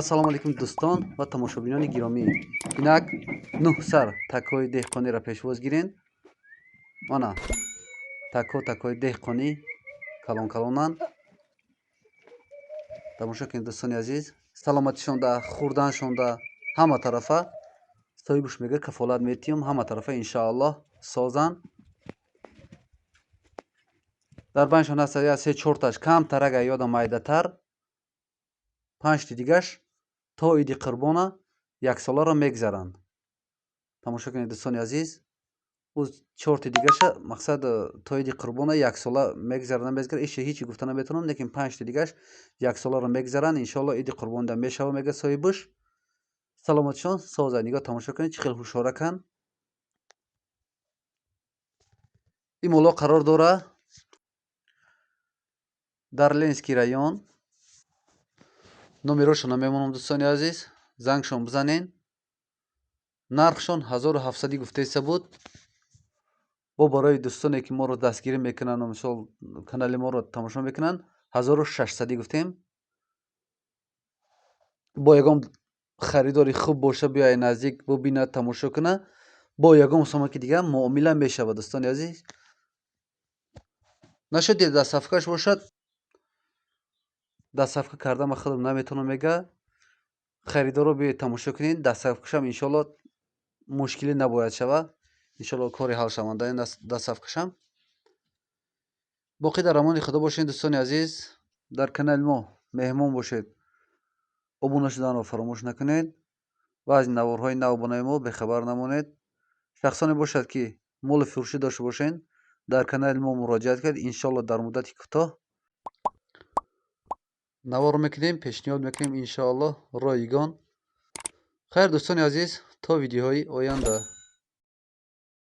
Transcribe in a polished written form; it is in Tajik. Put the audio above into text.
ассалому алайкум дӯстон ва тамошобинони гиромӣ. Инак 9 сар такҳои деҳқониро пешвоз гирен. Мана такҳои деҳқонӣ калон-калонанд. Тамошо кунед дӯстони азиз. Саломатишонда, хурданшонда ҳама тарафа соҳибуш мега кафолат метиҳем, ҳама тарафа иншааллоҳ созанд. Дар байншон ҳаст 3-4 таш камтар, агар ёдам майдатар, 5 ти дигаш то иди қурбона яксоларо мегзаранд. Тамошо кунед дӯстони азиз. Уз 4 ти дигаша мақсад то иди қурбона яксола мегзаранд. Ише ҳичи гуфта наметавонам, лекин 5 ти дигаш яксоларо мегзаранд. Иншоаллоҳ иди қурбонида мешава мега соҳибуш. Саломатишон соза нигоҳ тамошо кунед чӣ хел ҳушораканд. ин моло қарор дора дар Ленинский район. номерошон намемонам дӯстони азиз. Зангшон бизанен. нархшон 1700 гуфтаиста буд. бо барои дӯстоне ки моро дастгирӣ мекунанд, мисол канали моро тамошо мекунанд, 1600 гуфтем. бо ягон харидори хуб боша, биёяй наздик бубина, тамошо куна, бо ягон сомаки дига муомила мешавад дӯстони азиз. нашуд дастсафкаш бошад, дастсафка карда ма худам наметавонам мега. харидоро биёед тамошо кунед. Дастсафкашам иншоаллоҳ мушкилӣ набояд шава. иншоаллоҳ кори ҳал шавандаи дастсафкашам. боқӣ дар амони худо бошед дӯстони азиз. дар канали мо меҳмон бошед. обуна шуданро фаромӯш накунед ва аз наворҳои навобунаи мо бехабар намонед. шахсоне бошад ки моли фурӯшӣ дошта бошед, дар канали мо муроҷиат кунед. иншоаллоҳ дар муддати кӯтоҳ навор мекунем, пешниҳод мекунем иншоаллоҳ ройгон. хайр дӯстони азиз, то видеоҳои оянда.